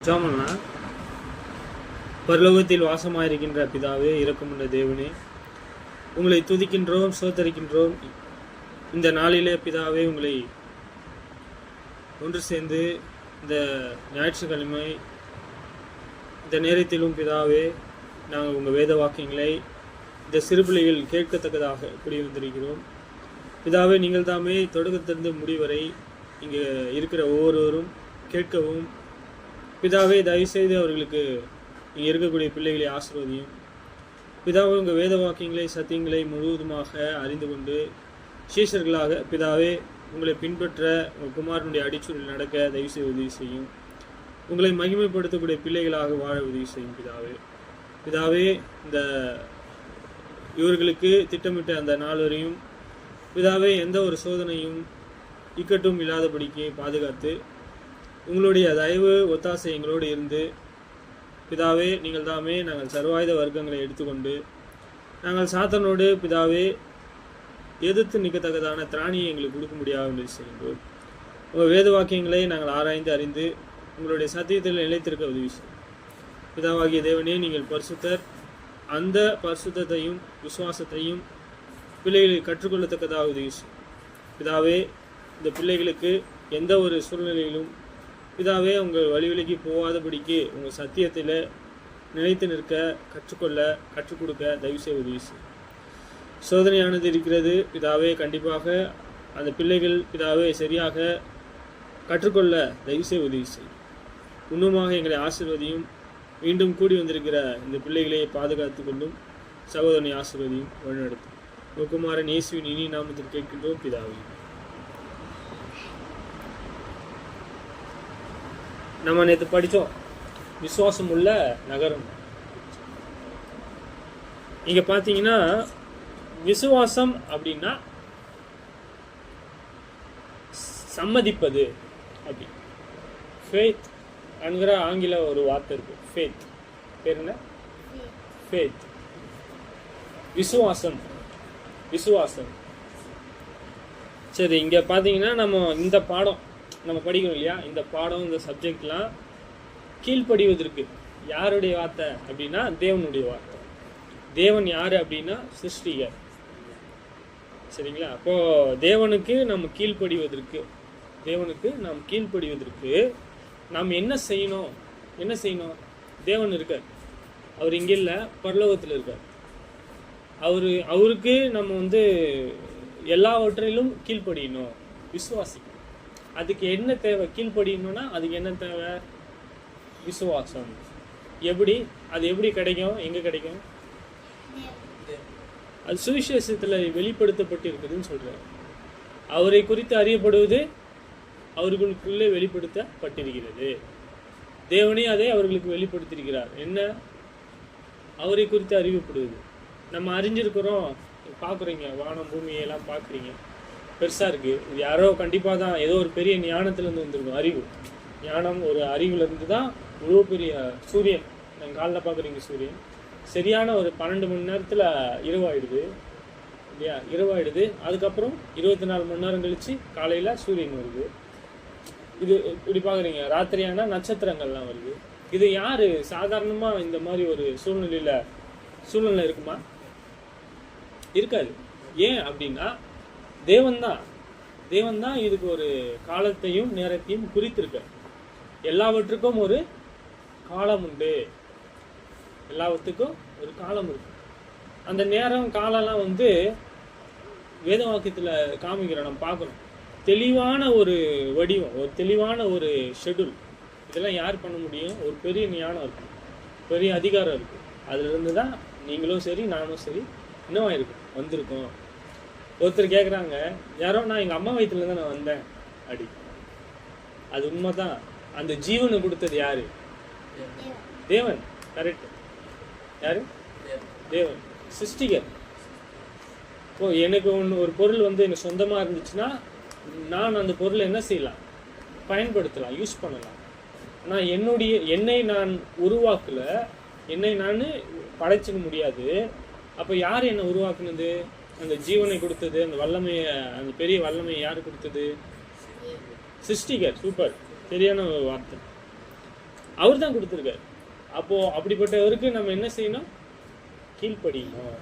ஜாமன்னா பரலோகத்தில் வாசமாயிருக்கின்ற பிதாவே, இரக்கமுள்ள தேவனே, உங்களை துதிக்கின்றோம், சோதரிக்கின்றோம். இந்த நாளிலே பிதாவே, உங்களை ஒன்று சேர்ந்து இந்த ஞாயிற்றுக்கிழமை இந்த நேரத்திலும் பிதாவே, நாங்கள் உங்கள் வேத வாக்கியங்களை இந்த சிறுபிள்ளைகள் கேட்கத்தக்கதாக கூடி வந்திருக்கிறோம். பிதாவே, நீங்கள் தாமே தொடக்கத்திலிருந்து முடிவரை இங்கே இருக்கிற ஒவ்வொருவரும் கேட்கவும், பிதாவே தயவுசெய்து அவர்களுக்கு இங்கே இருக்கக்கூடிய பிள்ளைகளை ஆசீர்வதியும். பிதாவே, உங்கள் வேத வாக்கியங்களை சத்தியங்களை முழுவதுமாக அறிந்து கொண்டு சீஷர்களாக பிதாவே உங்களை பின்பற்ற உங்கள் குமாரனுடைய அடிச்சூரில் நடக்க தயவுசெய்து உதவி செய்யும். உங்களை மகிமைப்படுத்தக்கூடிய பிள்ளைகளாக வாழ உதவி செய்யும். பிதாவே இந்த இவர்களுக்கு திட்டமிட்ட அந்த நாள் வரையும் பிதாவே எந்த ஒரு சோதனையும் இக்கட்டும் இல்லாதபடிக்கு பாதுகாத்து உங்களுடைய தயவு ஒத்தாசை எங்களோடு இருந்து பிதாவே, நீங்கள் தாமே நாங்கள் சர்வாயுத வர்க்கங்களை எடுத்துக்கொண்டு நாங்கள் சாத்தனோடு பிதாவே எதிர்த்து நிற்கத்தக்கதான திராணியை எங்களுக்கு கொடுக்க முடியாது என்று செய்கின்றோம். உங்கள் வேத வாக்கியங்களை நாங்கள் ஆராய்ந்து அறிந்து உங்களுடைய சத்தியத்தில் நிலைத்திருக்க உதவி செய்யும். பிதாவாகிய தேவனே, நீங்கள் பரிசுத்தர். அந்த பரிசுத்தையும் விசுவாசத்தையும் பிள்ளைகளுக்கு கற்றுக்கொள்ளத்தக்கதாக உதவி செய்யும். பிதாவே, இந்த பிள்ளைகளுக்கு எந்த ஒரு சூழ்நிலையிலும் பிதாவே உங்கள் வழி விலகி போகாதபடிக்கு உங்கள் சத்தியத்தில் நிலைத்து நிற்க கற்றுக் கொடுக்க தயவுசெய்து உதவி செய்யும். சோதனையானது இருக்கிறது பிதாவே, கண்டிப்பாக அந்த பிள்ளைகள் பிதாவே சரியாக கற்றுக்கொள்ள தயவுசெய்து உதவி செய்யும். இன்னுமாக எங்களை ஆசீர்வதியும். மீண்டும் கூடி வந்திருக்கிற இந்த பிள்ளைகளை பாதுகாத்து கொண்டும் சகோதரனை ஆசீர்வதியும் வழிநடத்தும். குமாரன் இயேசுவின் இனி நாமத்தில் கேட்கின்றோம் பிதாவே. நம்ம நேற்று படித்தோம், விசுவாசம் உள்ள நகரம். இங்க பார்த்தீங்கன்னா விசுவாசம் அப்படின்னா சம்மதிப்பது. அப்படி ஃபேத் என்கிற ஆங்கில ஒரு வார்த்தை இருக்கு. ஃபேத் பேர் என்ன? ஃபேத். விசுவாசம். சரி, இங்க பார்த்தீங்கன்னா நம்ம இந்த பாடம் நம்ம படிக்கணும் இல்லையா? இந்த பாடம், இந்த சப்ஜெக்ட்லாம் கீழ்ப்படிவதற்கு யாருடைய வார்த்தை அப்படின்னா தேவனுடைய வார்த்தை. தேவன் யாரு அப்படின்னா சிருஷ்டிகர். சரிங்களா? அப்போ தேவனுக்கு நாம் கீழ்ப்படிவதற்கு நாம் என்ன செய்யணும்? தேவன் இருக்கார். அவர் இங்கே இல்லை, பரலோகத்தில் இருக்கார். அவருக்கு நம்ம எல்லாவற்றிலும் கீழ்ப்படியணும், விசுவாசிக்கணும். அதுக்கு என்ன தேவை? கீழ்ப்படியணும்னா அதுக்கு என்ன தேவை? விசுவாசம். அது எப்படி கிடைக்கும்? எங்க கிடைக்கும்? அது சுவிசேஷத்துல வெளிப்படுத்தப்பட்டு இருக்குதுன்னு சொல்றாரு. அவரை குறித்து அறியப்படுவது அவர்களுக்குள்ளே வெளிப்படுத்தப்பட்டிருக்கிறது. தேவனே அதை அவர்களுக்கு வெளிப்படுத்தியிருக்கிறார். என்ன? அவரை குறித்து அறியப்படுவது. நம்ம அறிஞ்சிருக்கிறோம், பார்க்குறீங்க, வானம் பூமியெல்லாம் பார்க்குறீங்க, பெருசாக இருக்குது. இது யாரோ கண்டிப்பாக தான் ஏதோ ஒரு பெரிய ஞானத்துலேருந்து வந்திருக்கும். அறிவு ஞானம், ஒரு அறிவுலேருந்து தான் இவ்வளோ பெரிய சூரியன். நாங்கள் காலைல பார்க்குறீங்க, சூரியன் சரியான ஒரு 12 மணி நேரத்தில் இரவாயிடுது இல்லையா? இரவாயிடுது. அதுக்கப்புறம் 24 மணி நேரம் கழித்து காலையில் சூரியன் வருது. இது இப்படி பார்க்குறீங்க. ராத்திரியான நட்சத்திரங்கள்லாம் வருது. இது யார் சாதாரணமாக இந்த மாதிரி ஒரு சூழ்நிலை இருக்குமா? இருக்காது. ஏன் அப்படின்னா தேவன் தான் இதுக்கு ஒரு காலத்தையும் நேரத்தையும் குறித்திருக்க. எல்லாவற்றுக்கும் ஒரு காலம் உண்டு. எல்லாவற்றுக்கும் ஒரு காலம் இருக்கு. அந்த நேரம் காலம்லாம் வேத வாக்கியத்தில் காமிக்கிறோம், நம்ம பார்க்குறோம். தெளிவான ஒரு வடிவம், ஒரு தெளிவான ஒரு ஷெட்யூல். இதெல்லாம் யார் பண்ண முடியும்? ஒரு பெரிய ஞானம் இருக்கு, பெரிய அதிகாரம் இருக்கு. அதுலேருந்து தான் நீங்களும் சரி நானும் சரி இன்னும் வந்திருக்கோம். ஒருத்தர் கேட்குறாங்க, யாரோ நான் எங்கள் அம்மா வயிற்றுலேருந்து நான் வந்தேன் அப்படி. அது உண்மைதான். அந்த ஜீவனை கொடுத்தது யாரு? தேவன். கரெக்ட். யாரு? தேவன், சிருஷ்டிகர். இப்போ எனக்கு ஒரு பொருள் எனக்கு சொந்தமாக இருந்துச்சுன்னா நான் அந்த பொருளை என்ன செய்யலாம்? பயன்படுத்தலாம், யூஸ் பண்ணலாம். ஆனால் என்னை நான் உருவாக்கல, என்னை நான் படைச்சிக்க முடியாது. அப்போ யார் என்னை உருவாக்குனது? அந்த ஜீவனை கொடுத்தது, அந்த வல்லமையை, அந்த பெரிய வல்லமையை யார் கொடுத்தது? சிருஷ்டிகர். சூப்பர், சரியான ஒரு வார்த்தை. அவர் தான் கொடுத்துருக்காரு. அப்போ அப்படிப்பட்டவருக்கு நம்ம என்ன செய்யணும்? கீழ்ப்படியணும்.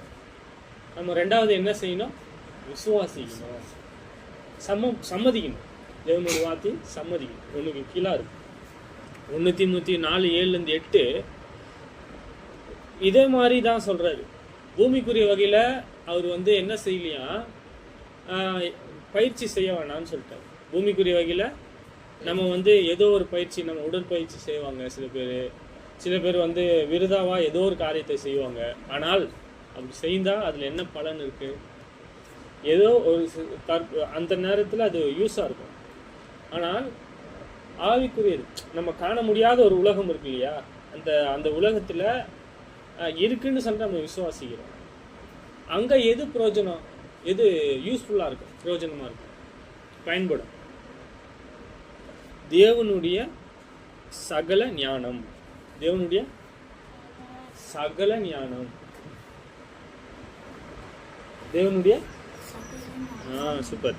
நம்ம ரெண்டாவது என்ன செய்யணும்? விசுவாசிக்கணும், சம்மதிக்கணும். தேவனுடைய வார்த்தையை சம்மதிக்கணும். ஒன்றுக்கு கீழாக இருக்கு. 1 தீமோத்தேயு 4:7-8 இதே மாதிரி தான் சொல்றாரு. பூமிக்குரிய வகையில் அவர் வந்து என்ன செய்யலையா, பயிற்சி செய்ய வேணாம்னு சொல்லிட்டாரு. பூமிக்குரிய வகையில் நம்ம வந்து ஏதோ ஒரு பயிற்சி, நம்ம உடற்பயிற்சி செய்வாங்க சில பேர் வந்து விருதாவாக ஏதோ ஒரு காரியத்தை செய்வாங்க. ஆனால் அப்படி செய்தால் அதில் என்ன பலன் இருக்கு? ஏதோ ஒரு அந்த நேரத்தில் அது யூஸாக இருக்கும். ஆனால் ஆவிக்குரியது, நம்ம காண முடியாத ஒரு உலகம் இருக்கு இல்லையா, அந்த உலகத்தில் இருக்குன்னு சொல்லிட்டு நம்ம விசுவாசிக்கிறோம். அங்கே எது பிரயோஜனம், எது யூஸ்ஃபுல்லாக இருக்கும், பிரயோஜனமாக இருக்கும், பயன்படும்? தேவனுடைய சகல ஞானம், தேவனுடைய சகல ஞானம், தேவனுடைய சூப்பர்.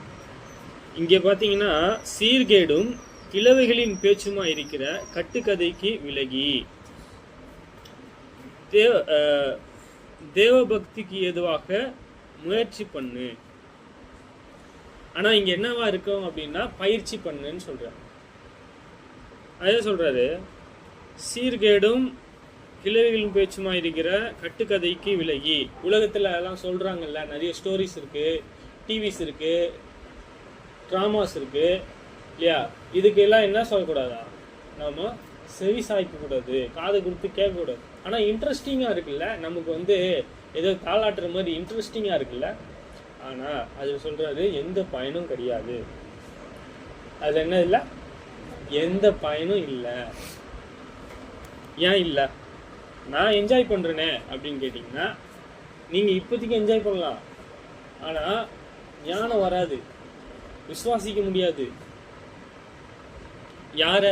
இங்கே பார்த்தீங்கன்னா, சீர்கேடும் கிழவைகளின் பேச்சுமா இருக்கிற கட்டுக்கதைக்கு விலகி தேவ பக்திக்கு ஏதுவாக முயற்சி பண்ணு. ஆனால் இங்கே என்னவா இருக்கும் அப்படின்னா, பயிற்சி பண்ணுன்னு சொல்கிறார். அதே சொல்கிறாரு, சீர்கேடும் கிழவிகளின் பேச்சுமா இருக்கிற கட்டுக்கதைக்கு விலகி. உலகத்தில் எல்லாம் சொல்கிறாங்கல்ல, நிறைய ஸ்டோரிஸ் இருக்குது, டிவிஸ் இருக்குது, ட்ராமாஸ் இருக்குது இல்லையா? இதுக்கு எல்லாம் என்ன சொல்லக்கூடாதா? நாம் செவி சாய்க்கக்கூடாது, காது கொடுத்து கேட்கக்கூடாது. ஆனால் இன்ட்ரெஸ்டிங்காக இருக்குல்ல, நமக்கு வந்து ஏதோ தாளாட்டுற மாதிரி இன்ட்ரெஸ்டிங்காக இருக்குல்ல. ஆனால் அது சொல்கிறாரு, எந்த பயனும் கிடையாது. அது என்ன இல்லை? எந்த பயனும் இல்லை. ஏன் இல்லை? நான் என்ஜாய் பண்ணுறேனே அப்படின்னு கேட்டிங்கன்னா, நீங்கள் இப்போதைக்கு என்ஜாய் பண்ணலாம். ஆனால் ஞானம் வராது, விசுவாசிக்க முடியாது. யார?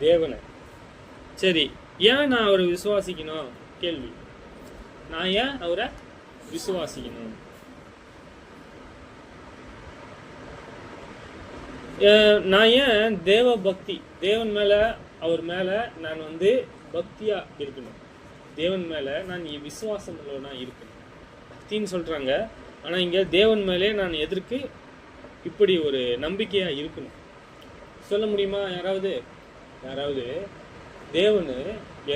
தேவனை. சரி, ஏன் நான் அவரை விசுவாசிக்கணும்? கேள்வி. நான் ஏன் அவரை விசுவாசிக்கணும்? நான் ஏன் தேவ பக்தி, தேவன் மேலே, அவர் மேலே நான் வந்து பக்தியாக இருக்கணும், தேவன் மேலே நான் விசுவாசம் உள்ளவனா இருக்கணும். பக்தின்னு சொல்கிறாங்க, ஆனால் இங்கே தேவன் மேலே நான் எதற்கு இப்படி ஒரு நம்பிக்கையாக இருக்கணும்? சொல்ல முடியுமா யாராவது? தேவனு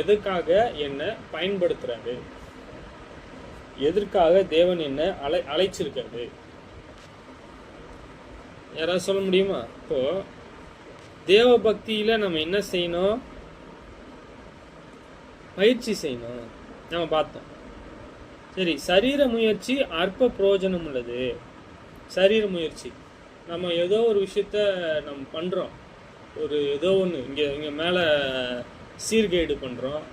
எதற்காக என்னை பயன்படுத்துறாரு, எதற்காக தேவன் என்ன அழைச்சிருக்காரு? யாராவது சொல்ல முடியுமா? இப்போ தேவ பக்தியில நம்ம என்ன செய்யணும்? பயிற்சி செய்யணும். நம்ம பார்த்தோம். சரி, சரீர முயற்சி அற்ப பிரயோஜனம் உள்ளது. சரீர முயற்சி, நம்ம ஏதோ ஒரு விஷயத்த நம்ம பண்ணுறோம், ஒரு ஏதோ ஒன்று இங்கே மேலே சீர்கேடு பண்ணுறோம்.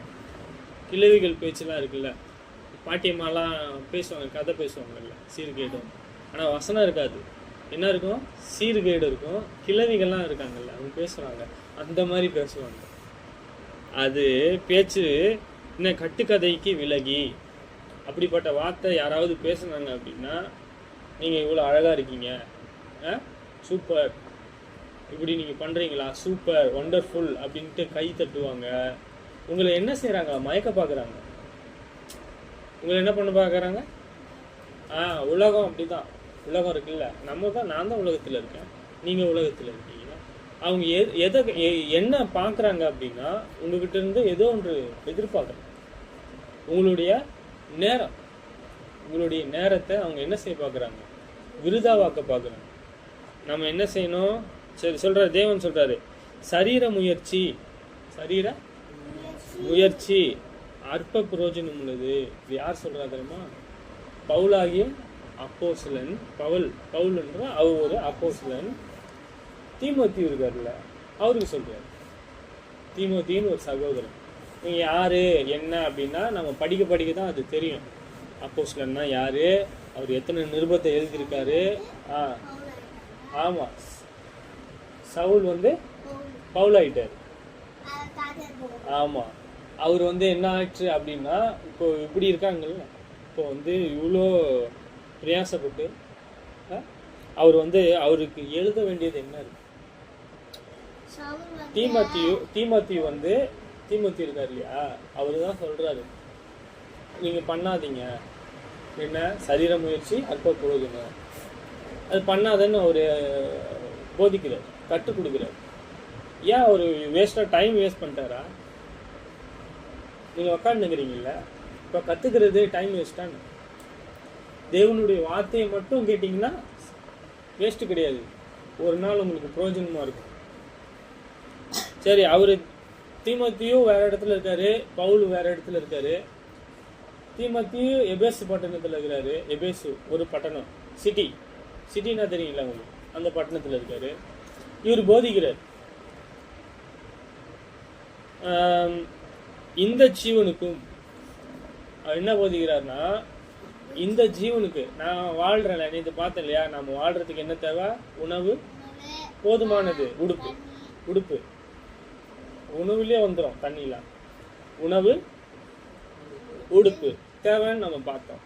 கிழவிகள் பேச்செல்லாம் இருக்குல்ல, பாட்டியம்மாலாம் பேசுவாங்க, கதை பேசுவாங்கல்ல, சீர்கேடும். ஆனால் வசனம் இருக்காது. என்ன இருக்கும்? சீர்கேடு இருக்கும். கிழவிகள்லாம் இருக்காங்கல்ல, அவங்க பேசுகிறாங்க, அந்த மாதிரி பேசுவாங்க. அது பேச்சு இன்னும் கட்டுக்கதைக்கு விலகி. அப்படிப்பட்ட வார்த்தை யாராவது பேசுனாங்க அப்படின்னா, நீங்கள் இவ்வளோ அழகாக இருக்கீங்க, சூப்பர், இப்படி நீங்கள் பண்ணுறீங்களா, சூப்பர், ஒண்டர்ஃபுல் அப்படின்ட்டு கை தட்டுவாங்க. உங்களை என்ன செய்கிறாங்க? மயக்க பார்க்குறாங்க. உங்களை என்ன பண்ண பார்க்குறாங்க? உலகம் அப்படி தான். உலகம் இருக்குல்ல, நான் தான் உலகத்தில் இருக்கேன், நீங்கள் உலகத்தில் இருக்கீங்க. அவங்க என்ன பார்க்குறாங்க அப்படின்னா, உங்ககிட்ட இருந்து ஏதோ ஒன்று எதிர்பார்க்குறாங்க. உங்களுடைய நேரத்தை அவங்க என்ன செய்ய பார்க்குறாங்க? விருதாவாக்க பார்க்குறாங்க. நம்ம என்ன செய்யணும்? சரி சொல்கிறார், தேவன் சொல்கிறாரு, சரீர முயற்சி அற்ப பிரயோஜனம் உள்ளது. இது யார் சொல்கிறா தெரியுமா? பவுலாகிய அப்போஸ்தலன். பவுல் என்ற அவர் ஒரு அப்போஸ்தலன். தீமோத்தேயு இருக்கார்ல, அவருக்கு சொல்கிறார். தீமோத்தேயுன்னு ஒரு சகோதரன். நீங்கள் யார் என்ன அப்படின்னா, நம்ம படிக்க தான் அது தெரியும். அப்போஸ்தலன்னா யார், அவர் எத்தனை நிருபத்தை எழுதியிருக்காரு. ஆமாம், சவுல் வந்து பவுல் ஆகிட்டார். ஆமாம், அவர் வந்து என்ன ஆச்சு அப்படின்னா, இப்போ இப்படி இருக்காங்கல்ல, இப்போ வந்து இவ்வளோ பிரயாசப்பட்டு அவர் வந்து அவருக்கு எழுத வேண்டியது என்ன இருக்கு? தீமோத்தேயு வந்து தீமோத்தேயு இருக்காரு இல்லையா, அவரு தான் சொல்றாரு, நீங்க பண்ணாதீங்க, என்ன சரீர முயற்சி அற்ப புரோஜனம், அது பண்ணாதன்னு அவரு போதிக்கிறார், கற்றுக் கொடுக்குறாரு. ஏன் அவரு டைம் வேஸ்ட் பண்ணிட்டாரா? நீங்க உக்காந்துக்கிறீங்கல்ல, இப்போ கத்துக்கிறது டைம் வேஸ்டான்னு. தேவனுடைய வார்த்தையை மட்டும் கேட்டிங்கன்னா வேஸ்ட்டு கிடையாது, ஒரு நாள் உங்களுக்கு பிரயோஜனமா இருக்கும். சரி, அவரு தீமோத்தேயு வேற இடத்துல இருக்காரு, பவுல் வேற இடத்துல இருக்காரு. தீமோத்தேயு எபேசு பட்டணத்துல இருக்கிறாரு. எபேசு ஒரு பட்டணம், சிட்டினா தெரியுங்களா உங்களுக்கு, அந்த பட்டணத்துல இருக்காரு. இவர் போதிக்கிறார். இந்த ஜீவனுக்கும் என்ன போதிக்கிறார்னா, இந்த ஜீவனுக்கு நான் வாழ்றேன், நேற்று பார்த்தேன் இல்லையா, நம்ம வாழ்றதுக்கு என்ன தேவை? உணவு போதுமானது, உடுப்பு உணவுலயே வந்துடும், தண்ணிலாம் உணவு உடுப்பு தேவைன்னு நம்ம பார்த்தோம்.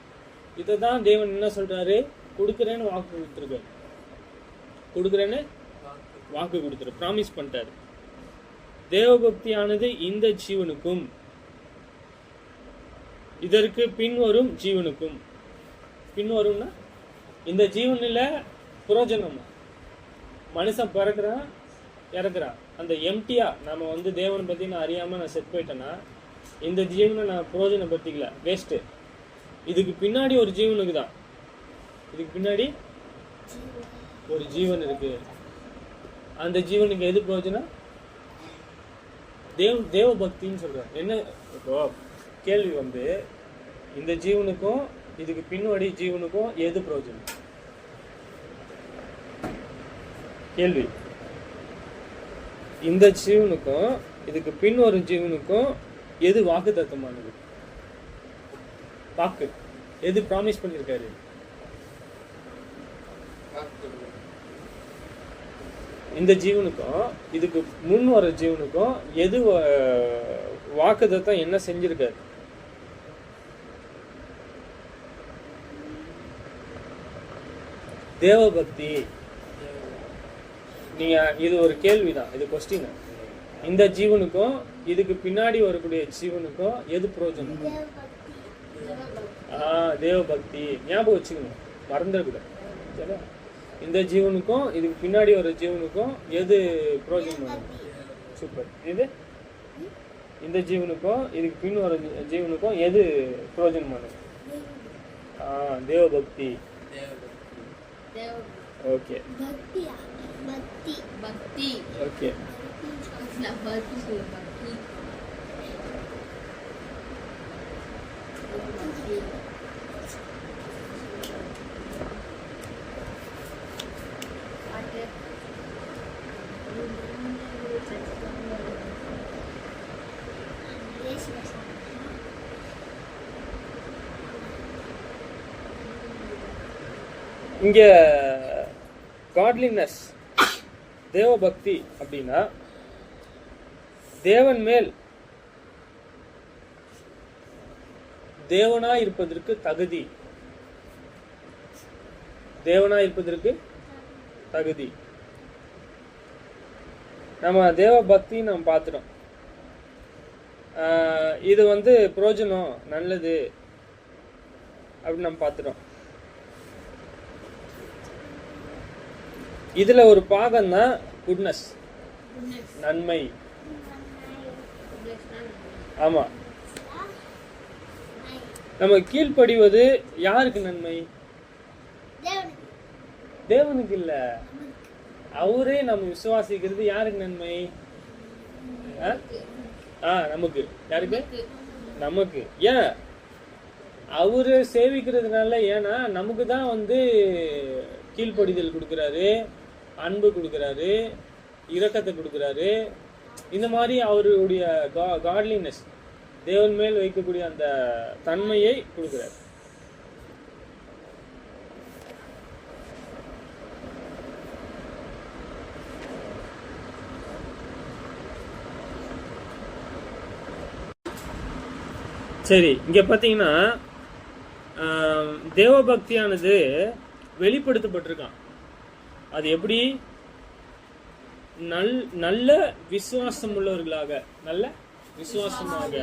இதை தான் தேவன் என்ன சொல்றாரு, கொடுக்குறேன்னு வாக்கு கொடுத்துருக்காரு, கொடுக்குறேன்னு வாக்கு கொடுத்துரு, ப்ராமிஸ் பண்ணிட்டாரு. தேவபக்தியானது இந்த ஜீவனுக்கும் இதற்கு பின்வரும் ஜீவனுக்கும், பின்வரும்னா இந்த ஜீவனில் புரோஜனமா, மனுஷன் பிறக்கிறான் இறக்குறான், அந்த எம்டியா நம்ம வந்து தேவனை பற்றி நான் அறியாமல் நான் செட் போயிட்டேன்னா இந்த ஜீவனை நான் புரோஜனப்படுத்திக்கல, வேஸ்ட்டு. இதுக்கு பின்னாடி ஒரு ஜீவனுக்கு தான், இதுக்கு பின்னாடி ஒரு ஜீவன் இருக்கு, அந்த ஜீவனுக்கு எது பிரயோஜனம்? தேவ பக்தின்னு சொல்றாரு. என்ன இப்போ கேள்வி வந்து, இந்த ஜீவனுக்கும் இதுக்கு பின்னாடி ஜீவனுக்கும் எது பிரயோஜனம்? கேள்வி. இந்த ஜீவனுக்கும் இதுக்கு பின் ஒரு ஜீவனுக்கும் எது வாக்கு தத்துவமானது? வாக்கு எது ப்ராமிஸ் பண்ணிருக்காரு? இந்த ஜீவனுக்கும் இதுக்கு முன் வர ஜீவனுக்கும் எது வாக்குத்தத்தம் என்ன செஞ்சிருக்காரு? தேவபக்தி. நீங்க இது ஒரு கேள்விதான், இது கொஸ்டின். இந்த ஜீவனுக்கும் இதுக்கு பின்னாடி வரக்கூடிய ஜீவனுக்கும் எது பிரயோஜனம்? தேவபக்தி. ஞாபகம் வச்சுக்கணும், மறந்துடக்கூடாது. சரியா? இந்த ஜீவனுக்கும் இதுக்கு பின்னாடி வர ஜீவனுக்கும் எது பிரயோஜனம்? சூப்பர். இது இந்த ஜீவனுக்கும் இதுக்கு பின் வர ஜீவனுக்கும் எது பிரயோஜனமானது? தேவபக்தி. Okay okay. இங்க காட்லினஸ், தேவபக்தி அப்படின்னா தேவன் மேல் தேவனாய் இருப்பதற்கு தகுதி, தேவனாய் இருப்பதற்கு தகுதி. நம்ம தேவ பக்தி நம்ம பார்த்துட்டோம். இது வந்து பிரயோஜனம், நல்லது அப்படின்னு நம்ம பார்த்துட்டோம். இதுல ஒரு பாகம் தான் குட்னஸ், நன்மை. ஆமா, நம்ம கீழ்ப்படிவது யாருக்கு நன்மை? தேவனுக்கு இல்ல, அவரே நம்ம விசுவாசிக்கிறது யாருக்கு நன்மை? நமக்கு. யாருக்கு? நமக்கு. ஏன் அவரு சேவிக்கிறதுனால? ஏன்னா நமக்கு தான் வந்து கீழ்ப்படிதல் கொடுக்குறாரு, அன்பு கொடுக்குறாரு, இரக்கத்தை கொடுக்குறாரு. இந்த மாதிரி அவருடைய காட்லினஸ், தேவன் மேல் வைக்கக்கூடிய அந்த தன்மையை கொடுக்குறாரு. சரி, இங்க பாத்தீங்கன்னா தேவபக்தியானது வெளிப்படுத்தப்பட்டிருக்கான். அது எப்படி? நல்ல விசுவாசம் உள்ளவர்களாக, நல்ல விசுவாசமாக,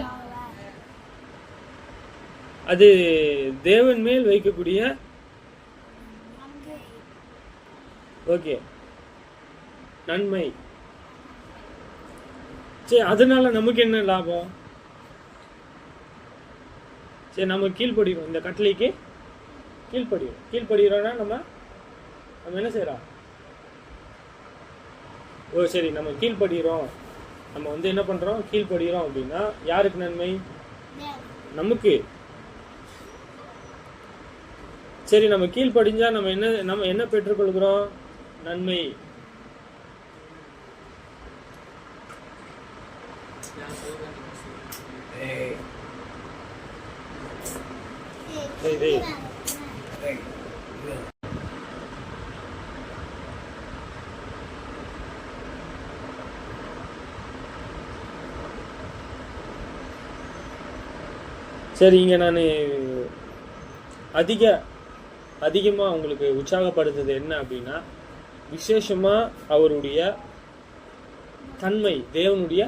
அது தேவன் மேல் வைக்கக்கூடிய ஓகே நன்மை. சரி, அதனால நமக்கு என்ன லாபம்? சரி, நம்ம கீழ்படுகிறோம், இந்த கட்டளைக்கு கீழ்படுகிறோம்னா நம்ம என்ன செய்யறோம்? ஓ சரி, நம்ம கீழ்படுகிறோம், நம்ம என்ன பண்றோம்? கீழ்படுகிறோம் அப்படின்னா யாருக்கு நன்மை? நமக்கு. சரி, நம்ம கீழ்படிஞ்சா நம்ம என்ன பெற்றுக்கொள்கிறோம்? நன்மை. சரி, இங்க நான் அதிகமா உங்களுக்கு உற்சாகப்படுத்துறது என்ன அப்படின்னா, விசேஷமா அவருடைய தன்மை, தேவனுடைய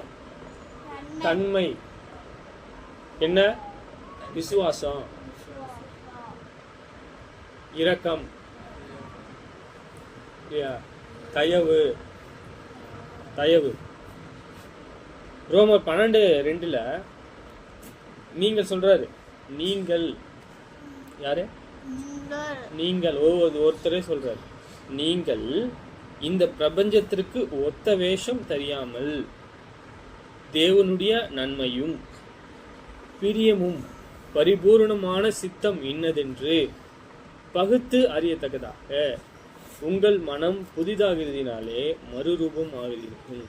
தன்மை என்ன? விசுவாசம், இரக்கம், தயவு. ரோமர் 12:2 நீங்கள் சொல்றாரு, நீங்கள் யாரு? நீங்கள் ஒருத்தரே சொல்றாரு, நீங்கள் இந்த பிரபஞ்சத்திற்கு ஒத்த வேஷம் தெரியாமல் தேவனுடைய நன்மையும் பிரியமும் பரிபூர்ணமான சித்தம் இன்னதென்று பகுத்து அறியத்தக்கதாக உங்கள் மனம் புதிதாகிறதினாலே மறுரூபம் ஆகிறீர்கள்.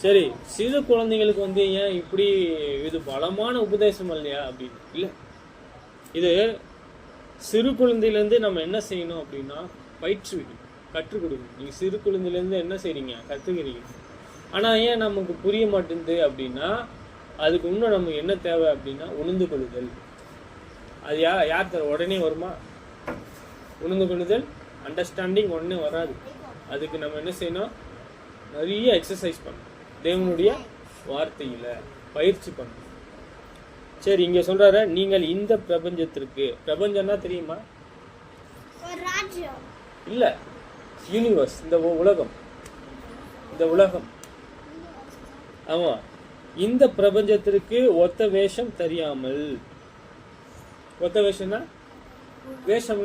சரி, சிறு குழந்தைங்களுக்கு ஏன் இப்படி இது பலமான உபதேசம் இல்லையா அப்படின்னு? இல்லை, இது சிறு குழந்தையிலேருந்து நம்ம என்ன செய்யணும் அப்படின்னா பயிற்றுவிக்கணும், கற்றுக் கொடுக்கணும். நீங்கள் சிறு குழந்தையிலேருந்து என்ன செய்றீங்க? கற்றுக்கிறீங்க. ஆனால் ஏன் நமக்கு புரிய மாட்டேங்குது அப்படின்னா, அதுக்கு இன்னும் நமக்கு என்ன தேவை அப்படின்னா உணர்ந்து கொள்ளுதல். அது யார் தர உடனே வருமா? உணர்ந்து கொள்ளுதல், அண்டர்ஸ்டாண்டிங் உடனே வராது. அதுக்கு நம்ம என்ன செய்யணும்? நிறைய எக்ஸசைஸ் பண்ணணும், தேவனுடைய வார்த்தையில பயிற்சி பண்ணணும். சரி, இங்க சொல்றாரு, நீங்கள் இந்த பிரபஞ்சத்திற்கு, பிரபஞ்சம்னா தெரியுமா? இல்ல, யூனிவர்ஸ், இந்த உலகம். ஆமா, இந்த பிரபஞ்சத்திற்கு ஒத்த வேஷம் தெரியாமல். ஒத்த வேஷம்னா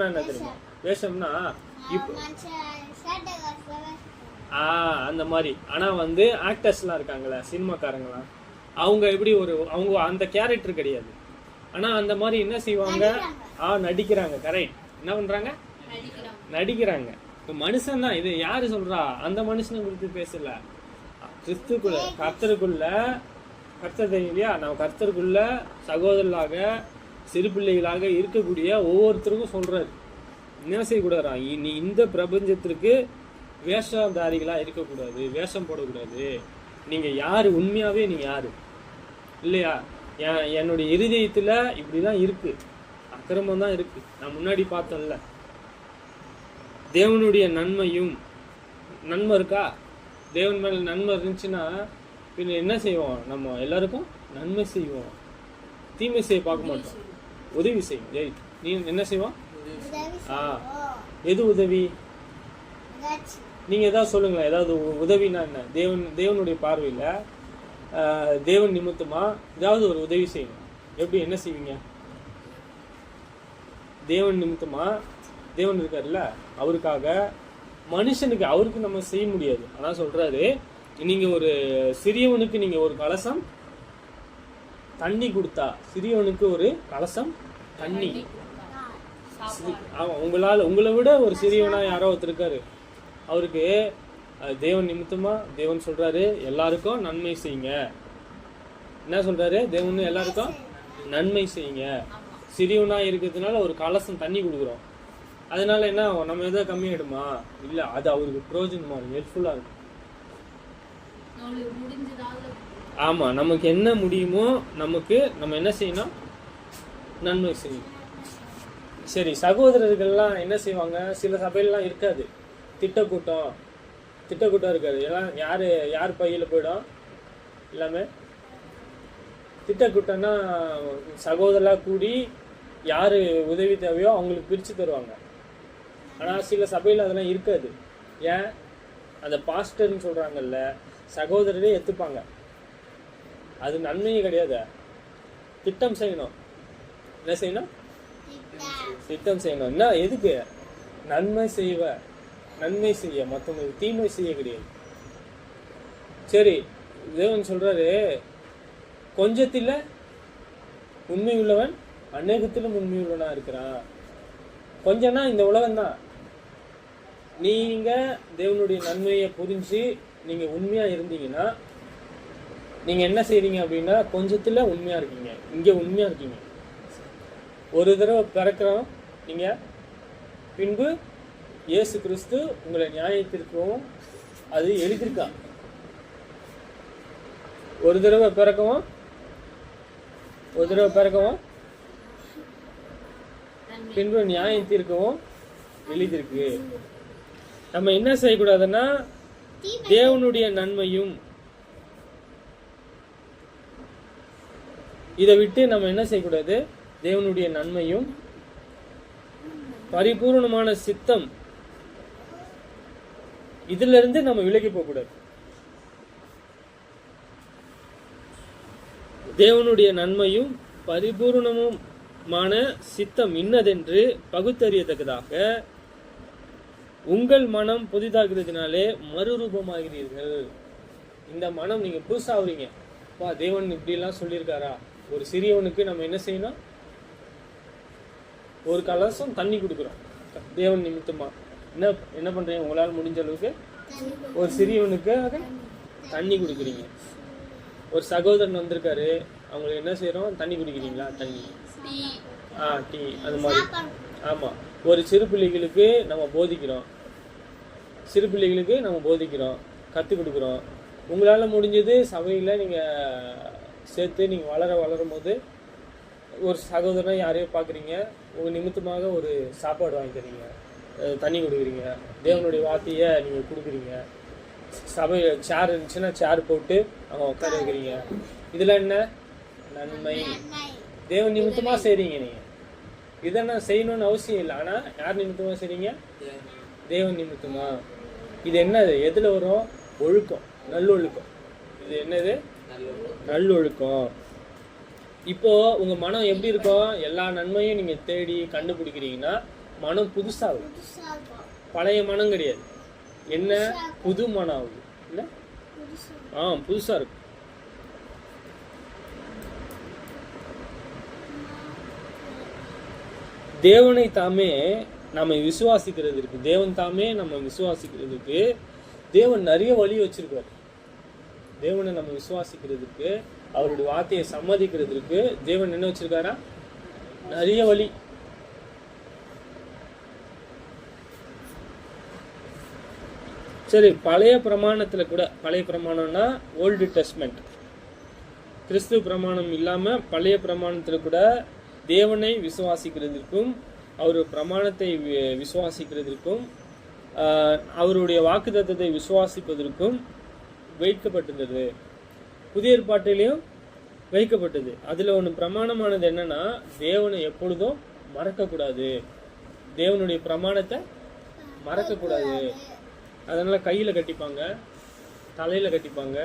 என்ன தெரியுமா? வேஷம்னா அந்த மாதிரி. ஆனா ஆக்டர்ஸ்லாம் இருக்காங்களா, சினிமாக்காரங்களாம், அவங்க எப்படி அவங்க அந்த கேரக்டர் கிடையாது. ஆனா அந்த மாதிரி என்ன செய்வாங்க? நடிக்கிறாங்க. கரெக்ட். என்ன பண்றாங்க? நடிக்கிறாங்க. மனுஷன் தான் இது. யாரு சொல்றா? அந்த மனுஷனை குறித்து பேசல. கிறிஸ்துக்குள்ள, கர்த்தர் தெரியும் இல்லையா? நம்ம கர்த்தருக்குள்ள சகோதரர்களாக, சிறு பிள்ளைகளாக இருக்கக்கூடிய ஒவ்வொருத்தருக்கும் சொல்றாரு, என்ன செய்யக்கூடாதா? நீ இந்த பிரபஞ்சத்திற்கு வேஷதாரிகளா இருக்கக்கூடாது, வேஷம் போடக்கூடாது. நீங்க யாரு? உண்மையாவே நீங்க யாரு இல்லையா? என்னுடைய இருதயத்துல இப்படிதான் இருக்கு, அக்கிரமம் தான் இருக்கு. நான் முன்னாடி பார்த்தேன்ல, தேவனுடைய நன்மையும். நன்மை இருக்கா? தேவன் மேல நன்மை இருந்துச்சுன்னா பின்ன என்ன செய்வோம்? நம்ம எல்லாருக்கும் நன்மை செய்வோம், தீமை செய்ய பார்க்க மாட்டோம், உதவி செய்வோம். ஜெய், நீ என்ன செய்வோம்? எது உதவி? நீங்க ஏதாவது சொல்லுங்களேன். ஏதாவது உதவினா என்ன? தேவனுடைய பார்வையில தேவன் நிமித்தமா ஏதாவது ஒரு உதவி செய்யணும். எப்படி? என்ன செய்வீங்க? தேவன் நிமித்தமா, தேவன் இருக்காருல்ல, அவருக்காக, மனுஷனுக்கு, அவருக்கு நம்ம செய்ய முடியாது. அதான் சொல்றாரு, நீங்க ஒரு சிறியவனுக்கு நீங்க ஒரு கலசம் தண்ணி கொடுத்தா, சிறியவனுக்கு ஒரு கலசம் தண்ணி, உங்களை விட ஒரு சிறியவனா யாரோ ஒருத்தர் இருக்காரு, அவருக்கு தேவன் நிமித்தமா தேவன் சொல்றாரு எல்லாருக்கும் நன்மை செய்யுங்க. என்ன சொல்றாரு? தேவன் எல்லாருக்கும் நன்மை செய்யுங்க. சிறியவனா இருக்கிறதுனால ஒரு கலசம் தண்ணி கொடுக்குறோம். அதனால என்ன, நம்ம எதாவது கம்மியாயிடுமா? இல்ல, அது அவருக்கு பிரயோஜனமா இருக்கும், ஹெல்ப்ஃபுல்லா இருக்கும். ஆமா, நமக்கு என்ன முடியுமோ நம்ம என்ன செய்யணும்? நன்மை செய்யணும். சரி, சகோதரர்கள்லாம் என்ன செய்வாங்க? சில சபையெல்லாம் இருக்காது, திட்டக்கூட்டம், திட்டக்கூட்டம் இருக்காது. எல்லாம் யார் பையில் போயிடும்? எல்லாமே திட்டக்கூட்டம்னா சகோதரலாக கூடி யார் உதவி தேவையோ அவங்களுக்கு பிரித்து தருவாங்க. ஆனால் சில சபையில் அதெல்லாம் இருக்காது. ஏன்? அந்த பாஸ்டர்னு சொல்கிறாங்கல்ல, சகோதரரே எடுத்துப்பாங்க. அது நன்மையே கிடையாது. திட்டம் செய்யணும். என்ன செய்யணும்? திட்டம் செய்யணும். என்ன எதுக்கு? நன்மை செய்ய, மற்றவங்களுக்கு தீமை செய்ய கிடையாது. சரி, தேவன் சொல்றாரு, கொஞ்சத்தில் உண்மை உள்ளவன் அநேகத்திலும் உண்மை உள்ளவனா இருக்கிறான். கொஞ்சம்னா இந்த உலகம்தான். நீங்க தேவனுடைய நன்மையை புரிஞ்சு நீங்க உண்மையா இருந்தீங்கன்னா நீங்க என்ன செய்றீங்க அப்படின்னா கொஞ்சத்துல உண்மையா இருக்கீங்க. இங்க உண்மையா இருக்கீங்க. ஒரு தடவை பிறக்கிறோம் நீங்க, பின்பு இயேசு கிறிஸ்து உங்களை நியாயத்திற்கும் அது எழுதியிருக்கா. ஒரு தடவை பிறக்கவும் பின்பு நியாயத்திற்கவும் எழுதியிருக்கு. நம்ம என்ன செய்யக்கூடாதுன்னா தேவனுடைய நன்மையும் இதை விட்டு நம்ம என்ன செய்யக்கூடாது? தேவனுடைய நன்மையும் பரிபூர்ணமான சித்தம் இதுல இருந்து நம்ம விலகி போக கூடாது. தேவனுடைய நன்மையும் பரிபூர்ணமுமான சித்தம் இன்னதென்று பகுத்தறியத்தக்கதாக உங்கள் மனம் புதிதாகிறதுனாலே மறுரூபமாகிறீர்கள். இந்த மனம் நீங்க புதுசாகிறீங்க. தேவன் இப்படி எல்லாம் சொல்லியிருக்காரா? ஒரு சிறியவனுக்கு நம்ம என்ன செய்யணும்? ஒரு கலசம் தண்ணி கொடுக்குறோம் தேவன் நிமித்தமா. என்ன பண்றீங்க? உங்களால் முடிஞ்ச அளவுக்கு ஒரு சிறியவனுக்கு தண்ணி கொடுக்குறீங்க. ஒரு சகோதரன் வந்திருக்காரு, அவங்களுக்கு என்ன செய்யறோம்? தண்ணி குடிக்கிறீங்களா? தண்ணி, டீ, அது மாதிரி. ஆமா, ஒரு சிறு பிள்ளைகளுக்கு நம்ம போதிக்கிறோம், கற்றுக் கொடுக்குறோம். உங்களால் முடிஞ்சது சபையில் நீங்கள் சேர்த்து நீங்கள் வளரும் போது ஒரு சகோதரனை யாரையும் பார்க்குறீங்க, உங்கள் நிமித்தமாக ஒரு சாப்பாடு வாங்கி தரீங்க, தண்ணி கொடுக்குறீங்க, தேவனுடைய வார்த்தையை நீங்கள் கொடுக்குறீங்க, சபை சேர் இருந்துச்சுன்னா சேர் போட்டு அவங்க உட்கார வைக்கிறீங்க. இதில் என்ன நன்மை? தேவன் நிமித்தமாக செய்கிறீங்க. நீங்கள் இதெல்லாம் செய்யணும்னு அவசியம் இல்லை. ஆனால் யார் நிமித்தமாக செய்கிறீங்க? தேவன் நிமித்தமா. இது என்னது? எதில் வரும்? ஒழுக்கம், நல்லொழுக்கம். இது என்னது? நல்லொழுக்கம். இப்போ உங்க மனம் எப்படி இருக்கும்? எல்லா நன்மையும் நீங்க தேடி கண்டுபிடிக்கிறீங்கன்னா மனம் புதுசாகும். பழைய மனம் கிடையாது. என்ன? புது மனம் ஆகுது. என்ன? புதுசா இருக்கும். தேவனை தாமே நம்ம விசுவாசிக்கிறதுக்கு, தேவன் நிறைய வழி வச்சிருக்காரு. தேவனை நம்ம விசுவாசிக்கிறதுக்கு, அவருடைய வார்த்தையை சம்மதிக்கிறதுக்கு தேவன் என்ன வச்சிருக்காரா? நிறைய வழி. சரி, பழைய பிரமாணம்னா ஓல்டு டெஸ்ட்மெண்ட், கிறிஸ்துவ பிரமாணம் இல்லாம பழைய பிரமாணத்துல கூட தேவனை விசுவாசிக்கிறதுக்கும் அவர் பிரமாணத்தை விசுவாசிக்கிறதுக்கும் அவருடைய வாக்குத்தத்தத்தை விசுவாசிப்பதற்கும் வைக்கப்பட்டிருந்தது. புதிய ஏற்பாட்டிலையும் வைக்கப்பட்டது. அதுல ஒன்று பிரமாணமானது என்னன்னா, தேவனை எப்பொழுதும் மறக்கக்கூடாது, தேவனுடைய பிரமாணத்தை மறக்கக்கூடாது. அதனால கையில கட்டிப்பாங்க, தலையில கட்டிப்பாங்க.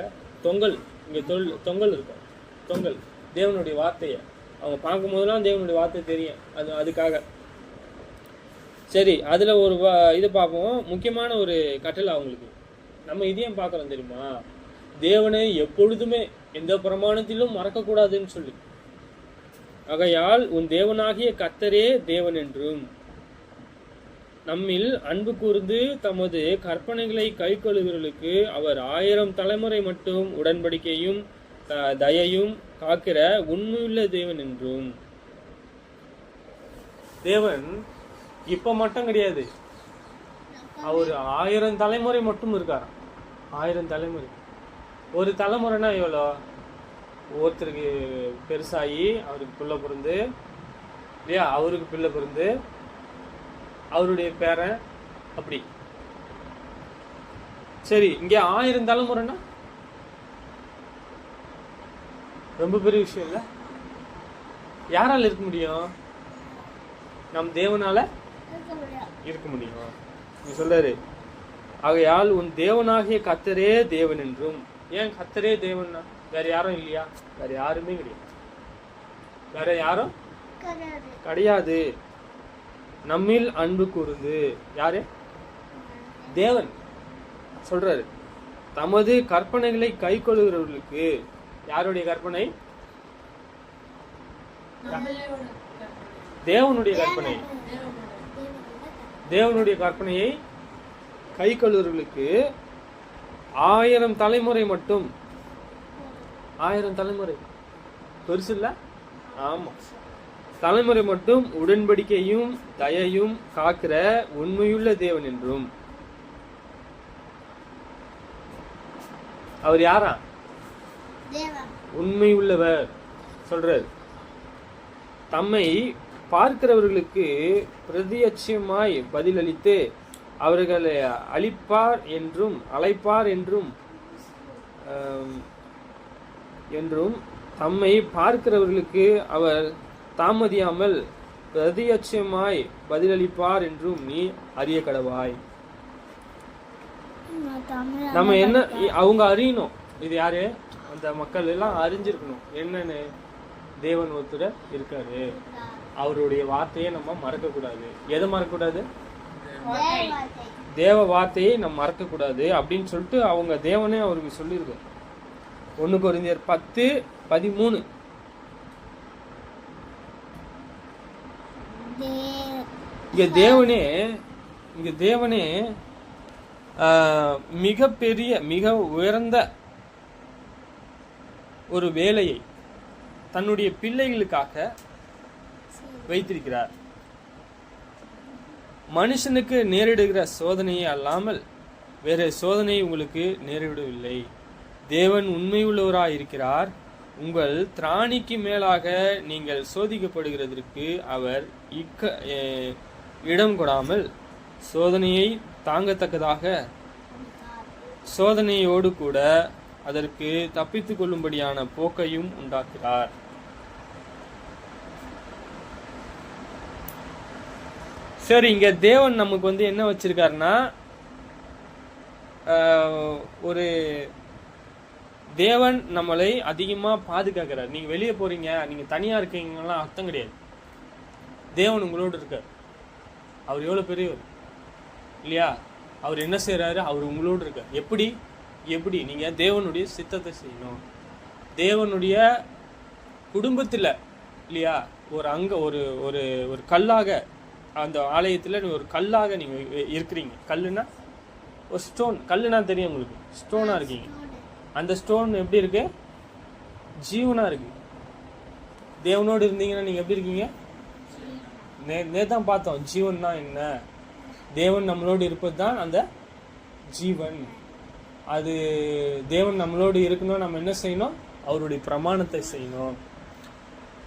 தொங்கல், இங்க தொங்கல் இருக்கும். தொங்கல் தேவனுடைய வார்த்தையை அவங்க பார்க்கும் போதெல்லாம் தேவனுடைய வார்த்தை தெரியும். அதுக்காக. சரி, அதுல ஒரு இது பார்ப்போம். முக்கியமான ஒரு கட்டளை அவங்களுக்கு. நம்ம இதையும் பார்க்குறோம் தெரியுமா? தேவனை எப்பொழுதுமே எந்த பிரமாணத்திலும் மறக்கக்கூடாதுன்னு சொல்லி. ஆகையால் உன் தேவனாகிய கர்த்தரே தேவன் என்றும் நம்மில் அன்பு கூர்ந்து தமது கற்பனைகளை கைக்கொள்ளுகிறவர்களுக்கு அவர் 1000 தலைமுறை மட்டும் உடன்படிக்கையும் தயையும் காக்கிற உண்மையுள்ள தேவன் என்றும். தேவன் இப்ப மட்டும் கிடையாது, அவர் 1000 தலைமுறை மட்டும் இருக்கார். 1000 தலைமுறை. ஒரு தலைமுறைனா எவ்வளோ? ஒருத்தருக்கு பெருசாகி அவருக்கு பிள்ளை பிறந்து இல்லையா, அவருக்கு பிள்ளை பிறந்து அவருடைய பேரன், அப்படி சரி, இங்கே 1000 தலைமுறைன்னா ரொம்ப பெரிய விஷயம் இல்ல? யாரால இருக்க முடியும்? நம் தேவனால இருக்க முடியும். நீ சொல்றாரு, ஆகையால் உன் தேவனாகிய கர்த்தரே தேவன் என்றும். ஏன் கர்த்தரே தேவன்னா? வேற யாரும் இல்லையா? வேற யாருமே கிடையாது. வேற யாரும் கிடையாது. நம்மில் அன்பு கூர்ந்து யாரு? தேவன் சொல்றாரு, தமது கற்பனைகளை கை கொள்ளுகிறவர்களுக்கு. யாருடைய கற்பனை? தேவனுடைய கற்பனை. தேவனுடைய கற்பனையை கை கொள்ளுகிறவர்களுக்கு 1000 தலைமுறை மட்டும். 1000 தலைமுறை பெருசு இல்ல? ஆமா. தலைமுறை மட்டும் உடன்படிக்கையும் தயையும் காக்கிற உண்மையுள்ள தேவன் என்றும். அவர் யாரா? உண்மை உள்ளவர் சொல்றார். தம்மை பார்க்கிறவர்களுக்கு பிரதியட்சமாய் பதிலளித்து அவர்களை அழைப்பார் என்றும் தம்மை பார்க்கிறவர்களுக்கு அவர் தாமதியாமல் பிரதியட்சமாய் பதிலளிப்பார் என்றும் நீ அறிய கடவாய். நம்ம என்ன அவங்க அறியணும். இது யாரு? அந்த மக்கள் எல்லாம் அறிஞ்சிருக்கணும் என்னன்னு. தேவன் ஒருத்தர் இருக்காரு, அவருடைய வார்த்தையை நம்ம மறக்க கூடாது. எதை மறக்க கூடாது? தேவ வார்த்தையை நம்ம மறக்க கூடாது அப்படின்னு சொல்லிட்டு அவங்க தேவனே அவருக்கு சொல்லியிருக்க. 1 கொரிந்தியர் 10:13. இங்க தேவனே மிகப்பெரிய மிக உயர்ந்த ஒரு வேலையை தன்னுடைய பிள்ளைகளுக்காக வைத்திருக்கிறார். மனுஷனுக்கு நேரிடுகிற சோதனையை அல்லாமல் வேற சோதனை உங்களுக்கு நேரிடவில்லை. தேவன் உண்மையுள்ளவராய் இருக்கிறார். உங்கள் திராணிக்கு மேலாக நீங்கள் சோதிக்கப்படுகிறதற்கு அவர் இடம் கொடாமல் சோதனையை தாங்கத்தக்கதாக சோதனையோடு கூட அதற்கு தப்பித்துக் கொள்ளும்படியான போக்கையும் உண்டாக்குகிறார். சரி, இங்க தேவன் நமக்கு என்ன வச்சிருக்காருன்னா, ஒரு தேவன் நம்மளை அதிகமா பாதுகாக்கிறார். நீங்க வெளியே போறீங்க, நீங்க தனியா இருக்கீங்கலாம் அர்த்தம் கிடையாது. தேவன் உங்களோடு இருக்கார். அவர் எவ்வளவு பெரியவர் இல்லையா? அவர் என்ன செய்யறாரு? அவர் உங்களோடு இருக்கார். எப்படி நீங்க தேவனுடைய சித்தத்தை செய்யணும். தேவனுடைய குடும்பத்துல இல்லையா, ஒரு அங்க ஒரு ஒரு ஒரு கல்லாக அந்த ஆலயத்துல ஒரு கல்லாக நீங்க இருக்கிறீங்க. கல்லுனா ஒரு ஸ்டோன். கல்லுனா தெரியும் உங்களுக்கு, ஸ்டோனா இருக்கீங்க. அந்த ஸ்டோன் எப்படி இருக்கு? ஜீவனா இருக்கு. தேவனோடு இருந்தீங்கன்னா நீங்க எப்படி இருக்கீங்க? நேதான் பார்த்தோம் ஜீவன் தான் என்ன. தேவன் நம்மளோடு இருப்பது தான் அந்த ஜீவன். அது தேவன் நம்மளோடு இருக்கணும். நம்ம என்ன செய்யணும்? அவருடைய பிரமாணத்தை செய்யணும்.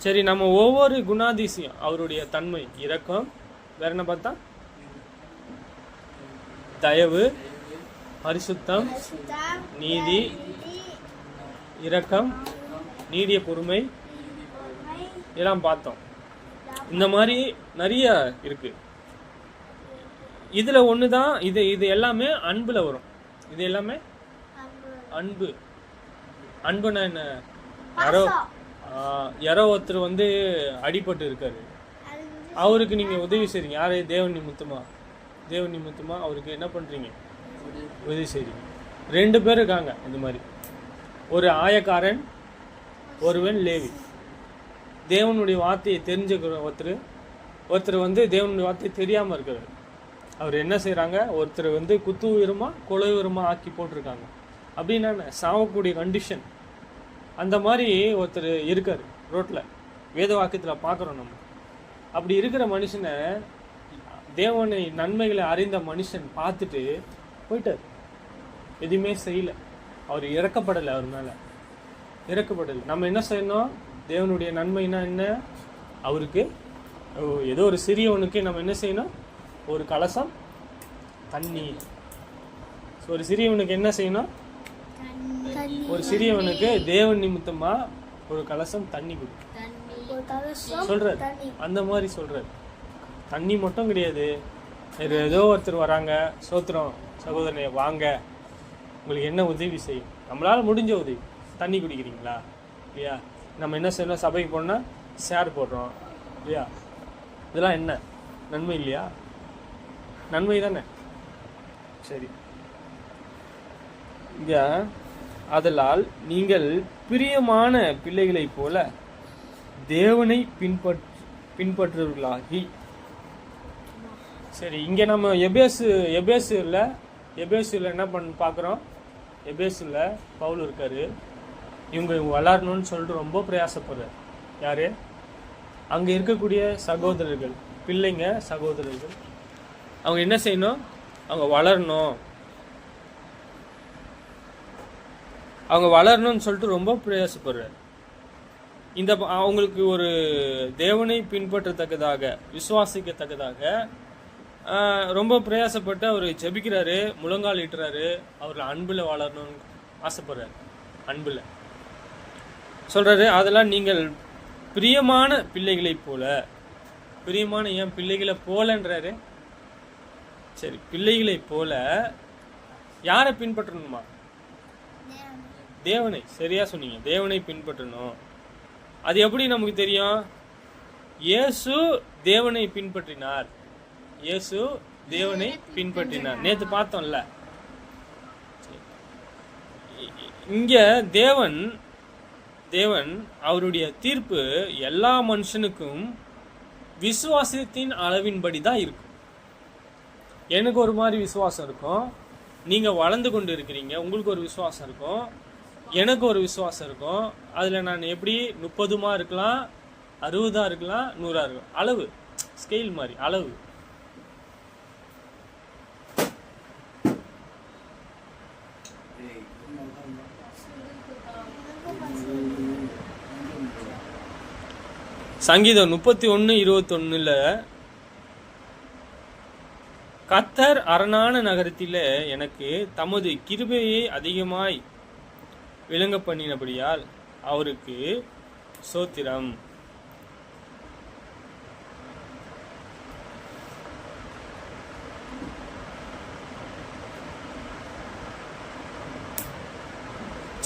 சரி, நம்ம ஒவ்வொரு குணாதிசயம், அவருடைய தன்மை, இரக்கம், வேற என்ன பார்த்தா? தயவு, பரிசுத்தம், நீதி, இரக்கம், நீடிய பொறுமை, இதெல்லாம் பார்த்தோம். இந்த மாதிரி நிறைய இருக்கு. இதுல ஒண்ணுதான் இது எல்லாமே அன்புல வரும். இது எல்லாமே அன்பு. அன்புனா என்ன? யாரோ ஒருத்தர் அடிபட்டு இருக்காரு, அவருக்கு நீங்க உதவி செய்றீங்க. யாரு? தேவன் நிமித்தமா அவருக்கு என்ன பண்றீங்க? உதவி செய்றீங்க. 2 பேர் இருக்காங்க இந்த மாதிரி. ஒரு ஆயக்காரன், ஒருவன் லேவி. தேவனுடைய வார்த்தையை தெரிஞ்சுக்கிற ஒருத்தர் தேவனுடைய வார்த்தையை தெரியாம இருக்கிறார். அவர் என்ன செய்யறாங்க? ஒருத்தர் குத்து உயரமா கொலை உயரமா ஆக்கி போட்டிருக்காங்க. அப்படின்னா சாவக்கூடிய கண்டிஷன். அந்த மாதிரி ஒருத்தர் இருக்காரு ரோட்ல. வேத வாக்கியத்துல பாக்குறோம் நம்ம. அப்படி இருக்கிற மனுஷனை தேவனை நன்மைகளை அறிந்த மனுஷன் பார்த்துட்டு போயிட்டார். எதுவுமே செய்யல. அவர் இறக்கப்படலை. அவர் மேல இறக்கப்படலை. நம்ம என்ன செய்யணும்? தேவனுடைய நன்மைனா என்ன? அவருக்கு ஏதோ ஒரு சிறியவனுக்கு நம்ம என்ன செய்யணும்? ஒரு கலசம் தண்ணி. ஒரு சிறியவனுக்கு என்ன செய்யணும்? ஒரு சிறியவனுக்கு தேவன் நிமித்தமா ஒரு கலசம் தண்ணி கொடு சொல்றாரு. அந்த மாதிரி சொல்றாரு. தண்ணி மட்டும் கிடையாது, ஏதோ ஒருத்தர் வராங்க, சோத்திரம் சகோதரனே வாங்க, உங்களுக்கு என்ன உதவி செய்யும், நம்மளால முடிஞ்ச உதவி. தண்ணி குடிக்கிறீங்களா இல்லையா? நம்ம என்ன செய்யணும்? சபைக்கு போனால் ஷேர் போடுறோம் இல்லையா? இதெல்லாம் என்ன நன்மை இல்லையா? நன்மை தானே. சரி, இங்க அதலால் நீங்கள் பிரியமான பிள்ளைகளைப் போல தேவனை பின்பற்றுவர்களாகி. சரி, இங்க நம்ம எபேசுல என்ன பார்க்குறோம்? எபேசுல பவுல் இருக்காரு. இவங்க வளரணும்னு சொல்லிட்டு ரொம்ப பிரயாசப்படுறாரு. யாரு? அங்கே இருக்கக்கூடிய சகோதரர்கள், பிள்ளைங்க, சகோதரர்கள். அவங்க என்ன செய்யணும்? அவங்க வளரணும்னு சொல்லிட்டு ரொம்ப பிரயாசப்படுறாரு. இந்த அவங்களுக்கு ஒரு தேவனை பின்பற்றத்தக்கதாக, விசுவாசிக்கத்தக்கதாக ரொம்ப பிரயாசப்பட்டு அவர் ஜெபிக்கிறாரு, முழங்கால் இட்டுறாரு. அவர்கள் அன்பில் வளரணும்னு ஆசைப்படுறாரு. அன்பில் சொல்றாரு. அதெல்லாம் நீங்கள் பிரியமான பிள்ளைகளைப் போல. பிரியமான ஏன் பிள்ளைகளை போலன்றாரு? சரி, பிள்ளைகளைப் போல யாரை பின்பற்றணுமா? தேவனை. சரியா சொன்னீங்க, தேவனை பின்பற்றணும். அது எப்படி நமக்கு தெரியும்? இயேசு தேவனை பின்பற்றினார். இயேசு தேவனை பின்பற்றினார். நேற்று பார்த்தோம்ல. இங்க தேவன் அவருடைய தீர்ப்பு எல்லா மனுஷனுக்கும் விசுவாசத்தின் அளவின்படி தான் இருக்கும். எனக்கு ஒரு மாதிரி விசுவாசம் இருக்கும், நீங்க வளர்ந்து கொண்டு இருக்கிறீங்க, உங்களுக்கு ஒரு விசுவாசம் இருக்கும், எனக்கு ஒரு விசுவாசம் இருக்கும். அதுல நான் எப்படி 30 இருக்கலாம், 60 இருக்கலாம், 100 இருக்கலாம். அளவு, ஸ்கேல் மாதிரி அளவு. சங்கீதம் 31:21 கர்த்தர் அரணான நகரத்திலே எனக்கு தமது கிருபையை அதிகமாய் விளங்க பண்ணினபடியால் அவருக்கு சோத்திரம்.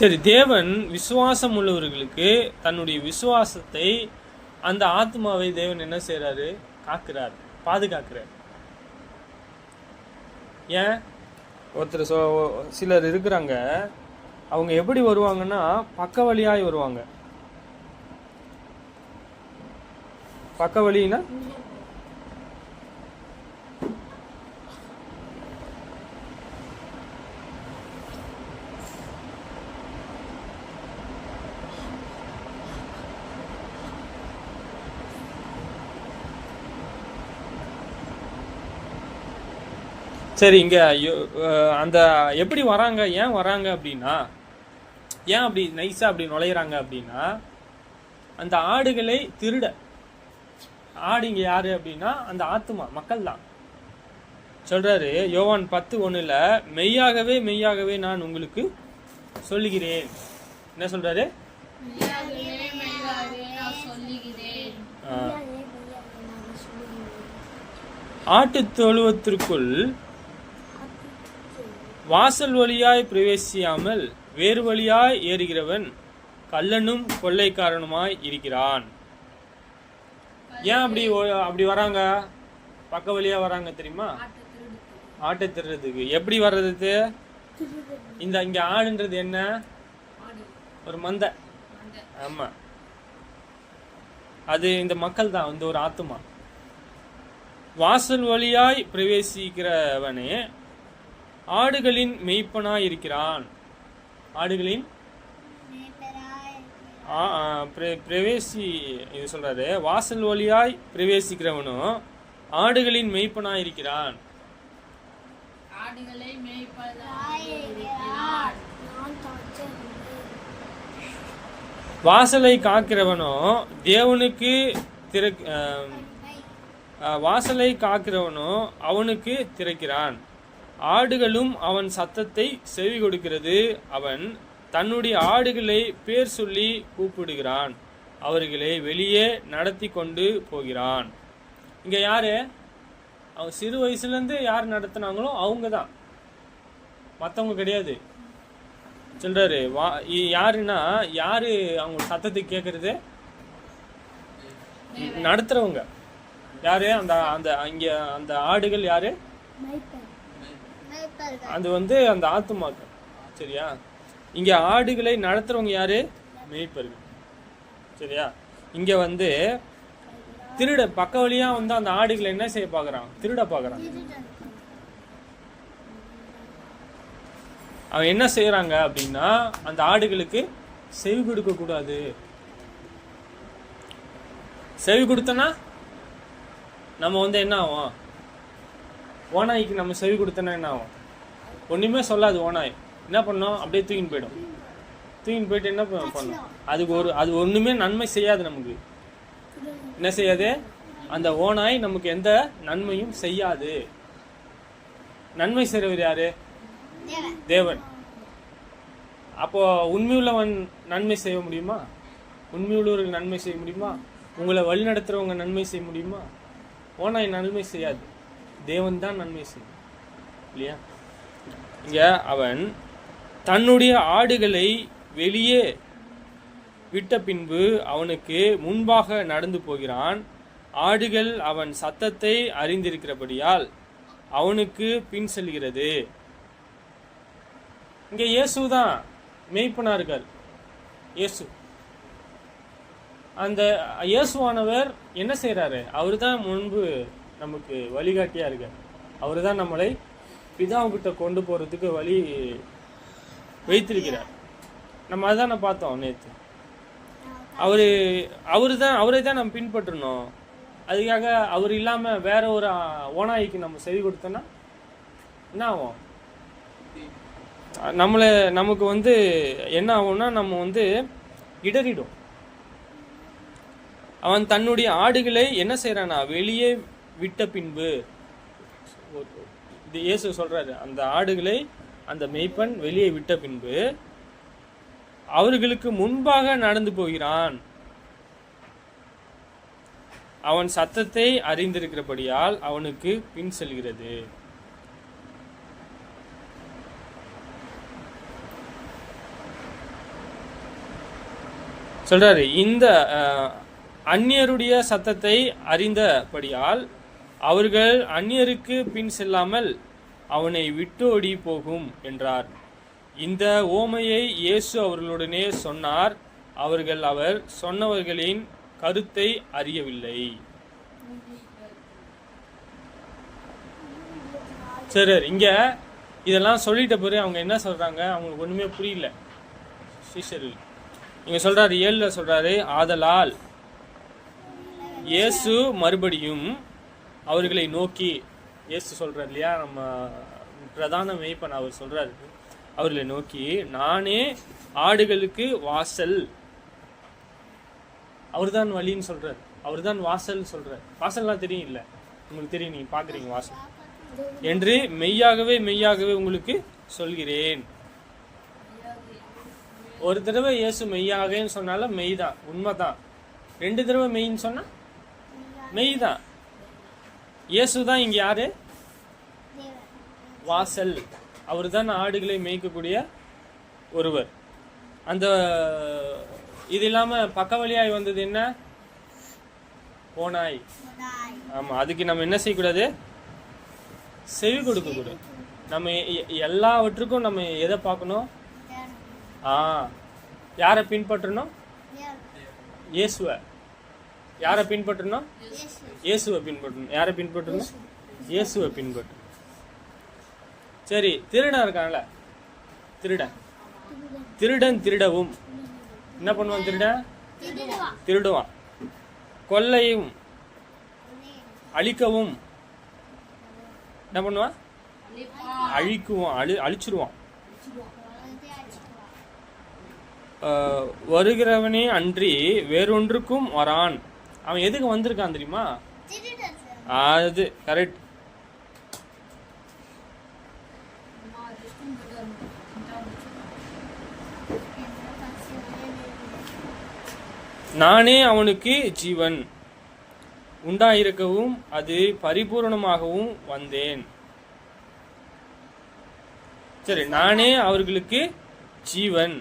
சரி, தேவன் விசுவாசம் உள்ளவர்களுக்கு தன்னுடைய விசுவாசத்தை, அந்த ஆத்மாவை தேவன் என்ன செய்யறாரு? காக்கிறார், பாதுகாக்கிறார். ஏன்? சிலர் இருக்கிறாங்க, அவங்க எப்படி வருவாங்கன்னா பக்க வழியாய் வருவாங்க. பக்க வழின்னா சரி, இங்க அந்த எப்படி வராங்க, ஏன் வராங்க அப்படின்னா, ஏன் அப்படி நைஸா அப்படி நுழையிறாங்க அப்படின்னா, அந்த ஆடுகளை திருட. ஆடு இங்க யாரு அப்படின்னா அந்த ஆத்துமா, மக்கள் தான். சொல்றாரு யோவான் 10:1 மெய்யாகவே மெய்யாகவே நான் உங்களுக்கு சொல்லுகிறேன். என்ன சொல்றாரு? ஆட்டு தொழுவத்திற்குள் வாசல் வழியாய் பிரவேசியாமல் வேறு வழியாய் ஏறுகிறவன் கள்ளனும் கொள்ளைக்காரனுமாய் இருக்கிறான். ஏன் அப்படி வராங்க? பக்க வழியா வராங்க தெரியுமா? ஆட்டை திருடுறதுக்கு. எப்படி வர்றது? இங்க ஆடுன்றது என்ன? ஒரு மந்தை. ஆமா, அது இந்த மக்கள் தான், இந்த ஒரு ஆத்துமா. வாசல் வழியாய் பிரவேசிக்கிறவனே ஆடுகளின் மெய்ப்பனாய் இருக்கிறான். ஆடுகளின் இது சொல்றாரு, வாசல் வழியாய் பிரவேசிக்கிறவனும் ஆடுகளின் மெய்ப்பனாய் இருக்கிறான். வாசலை காக்கிறவனோ தேவனுக்கு வாசலை காக்கிறவனோ அவனுக்கு திறக்கிறான். ஆடுகளும் அவன் சத்தத்தை செவி கொடுக்கிறது. அவன் தன்னுடைய ஆடுகளை பேர் சொல்லி கூப்பிடுகிறான். அவர்களை வெளியே நடத்தி கொண்டு போகிறான். இங்க யாரு? அவன் சிறு வயசுல இருந்து யார் நடத்தினாங்களோ அவங்க தான், மற்றவங்க கிடையாது. சொல்றாரு யாருன்னா, யாரு அவங்க சத்தத்தை கேட்கறது? நடத்துறவங்க யாரு? அந்த அந்த இங்க அந்த ஆடுகள் யாரு? அது அந்த ஆத்துமாக்கள். சரியா? இங்க ஆடுகளை நடத்துறவங்க யாரு? மேய்ப்பர்கள். சரியா? இங்க திருட பக்க வழியா அந்த ஆடுகளை என்ன செய்ய பாக்குறான்? திருட பாக்குறான். அவன் என்ன செய்யறாங்க அப்படின்னா, அந்த ஆடுகளுக்கு செவி கொடுக்க கூடாது. செவி கொடுத்தனா நம்ம என்ன ஆகும்? ஓனாய்க்கு நம்ம செவி கொடுத்தனா என்ன ஆகும்? ஒண்ணுமே சொல்லாது. ஓனாய் என்ன பண்ணோம்? அப்படியே தூக்கின்னு போயிடும். தூக்கின்னு போயிட்டு என்ன பண்ணும்? அது ஒண்ணுமே நன்மை செய்யாது. நமக்கு என்ன செய்யாது? அந்த ஓனாய் நமக்கு எந்த நன்மையும் செய்யாது. நன்மை செய்றவர் யாரு? தேவன். அப்போ உண்மையுள்ளவன் நன்மை செய்ய முடியுமா? உண்மையுள்ளவர்கள் நன்மை செய்ய முடியுமா? உங்களை வழி நடத்துறவங்க நன்மை செய்ய முடியுமா? ஓனாய் நன்மை செய்யாது. தேவன் தான் நன்மை செய்யும். இல்லையா? இங்க அவன் தன்னுடைய ஆடுகளை வெளியே விட்ட பின்பு அவனுக்கு முன்பாக நடந்து போகிறான். ஆடுகள் அவன் சத்தத்தை அறிந்திருக்கிறபடியால் அவனுக்கு பின் செல்கிறது. இங்க இயேசு தான் மேய்ப்பனா இருக்கார். இயேசு, அந்த இயேசுவானவர் என்ன செய்யறாரு? அவரு தான் முன்பு நமக்கு வழிகாட்டியா இருக்கார். அவரு தான் நம்மளை பிதாவுக்கிட்ட கொண்டு போறதுக்கு வழி வைத்திருக்கிறார். நம்ம அதான பார்த்தோம் நேற்று. அவரை தான் நம்ம பின்பற்றணும். அதுக்காக அவர் இல்லாம வேற ஒரு ஓனாய்க்கு நம்ம செவி கொடுத்தோம்னா என்ன ஆகும்? நமக்கு என்ன ஆகும்னா, நம்ம இடறிடும். அவன் தன்னுடைய ஆடுகளை என்ன செய்யறானா? வெளியே விட்ட பின்பு, இது இயேசு சொல்றாரு, அந்த ஆடுகளை அந்த மேய்ப்பன் வெளியே விட்ட பின்பு அவர்களுக்கு முன்பாக நடந்து போகிறான். அவன் சத்தத்தை அறிந்திருக்கிறபடியால் அவனுக்கு பின் செல்கிறது. சொல்றாரு, இந்த அந்நியருடைய சத்தத்தை அறிந்தபடியால் அவர்கள் அந்நியருக்கு பின் செல்லாமல் அவனை விட்டு ஓடி போகும் என்றார். இந்த ஓமையை இயேசு அவர்களுடனே சொன்னார். அவர்கள் அவர் சொன்னவர்களின் கருத்தை அறியவில்லை. சரி, இங்க இதெல்லாம் சொல்லிட்ட பிறகு அவங்க என்ன சொல்றாங்க? அவங்களுக்கு ஒண்ணுமே புரியல. சீஷர்கள் இங்க சொல்றாரு, 7ல சொல்றாரு, ஆதலால் இயேசு மறுபடியும் அவர்களை நோக்கி, இயேசு சொல்றாரு இல்லையா, நம்ம பிரதான மேய்ப்பன் அவர் சொல்றாரு, அவர்களை நோக்கி, நானே ஆடுகளுக்கு வாசல். அவர் தான் வழின்னு சொல்றாரு, அவர் தான் வாசல் சொல்றாரு. வாசல்லாம் தெரியும் இல்ல? உங்களுக்கு தெரியும், நீங்க பாக்குறீங்க வாசல் என்று. மெய்யாகவே மெய்யாகவே உங்களுக்கு சொல்கிறேன். ஒரு தடவை இயேசு மெய்யாகன்னு சொன்னாலும் மெய் தான், உண்மைதான். 2 தடவை மெய்ன்னு சொன்னா மெய் தான். இயேசு தான் இங்க யாரு? வாசல். அவர் தான் ஆடுகளை மேய்க்கக்கூடிய ஒருவர். அந்த இது இல்லாம பக்க வழியாய் வந்தது என்ன? ஓனாய். ஆமா, அதுக்கு நம்ம என்ன செய்யக்கூடாது? செவி கொடுக்க கூடாது. நம்ம எல்லாவற்றுக்கும் நம்ம எதை பார்க்கணும்? யாரை பின்பற்றணும்? இயேசுவை. யாரை பின்பற்றணும்? இயேசுவை பின்பற்றணும். யாரை பின்பற்றணும்? இயேசுவை பின்பற்றணும். சரி, திருடன் இருக்கான்ல, திருடன் திருடவும் என்ன பண்ணுவான்? திருடுவான். கொள்ளையும் அழிக்கவும் என்ன பண்ணுவான்? அழிக்குவான், அழிச்சிருவான். வருகிறவனே அன்றி வேறொன்றுக்கும் வரான். அவன் எதுக்கு வந்திருக்கான் தெரியுமா? அது கரெக்ட். நானே அவனுக்கு ஜீவன், உண்டாயிருக்கவும் அது பரிபூரணமாகவும் வந்தேன். சரி, நானே அவர்களுக்கு ஜீவன்,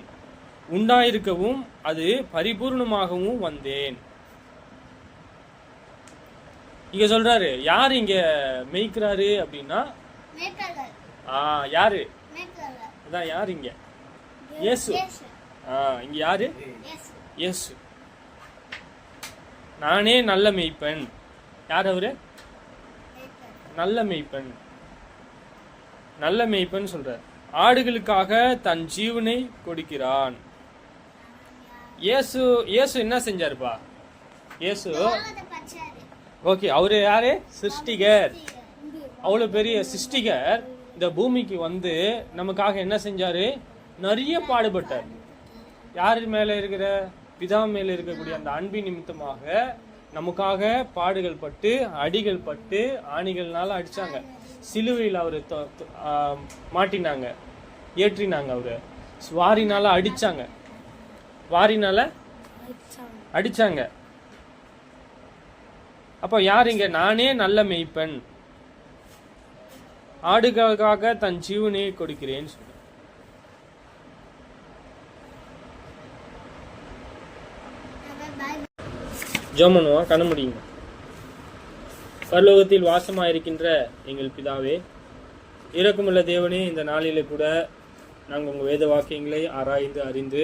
உண்டாயிருக்கவும் அது பரிபூர்ணமாகவும் வந்தேன். இங்க சொல்றாரு, யாரு இங்க மேய்க்கிறாரு அப்படின்னா யாரு? அதான் யாரு இங்க? இயேசு. இங்க யாரு? இயேசு. நானே நல்ல மேய்ப்பன். யார் அவரு? நல்ல மேய்ப்பன். நல்ல மேய்ப்பன் சொல்றார். ஆடுகளுக்காக தன் ஜீவனை கொடுக்கிறான். இயேசு இயேசு என்ன செஞ்சாருப்பா? இயேசு ஓகே, அவரு யாரு? சிருஷ்டிகர். அவ்வளவு பெரிய சிருஷ்டிகர் இந்த பூமிக்கு வந்து நமக்காக என்ன செஞ்சாரு? நிறைய பாடுபட்டார். யாரு மேல இருக்கிற? பிதா மேல இருக்கக்கூடிய அந்த அன்பின் நிமித்தமாக நமக்காக பாடுகள் பட்டு, அடிகள் பட்டு, ஆணிகள்னால அடிச்சாங்க. சிலுவையில் அவரு மாட்டினாங்க, ஏற்றினாங்க. அவரு வாரினால அடிச்சாங்க, வாரினால அடிச்சாங்க. அப்ப யார் இங்க? நானே நல்ல மேய்ப்பன், ஆடுகளுக்காக தன் ஜீவனை கொடுக்கிறேன்னு சொல்ற. ஜோமனுவா கண்ண முடியுங்க. பரலோகத்தில் வாசமாயிருக்கின்ற எங்கள் பிதாவே, இரக்கமுள்ள தேவனே, இந்த நாளிலே கூட நாங்கள் உங்கள் வேத வாக்கியங்களை ஆராய்ந்து அறிந்து,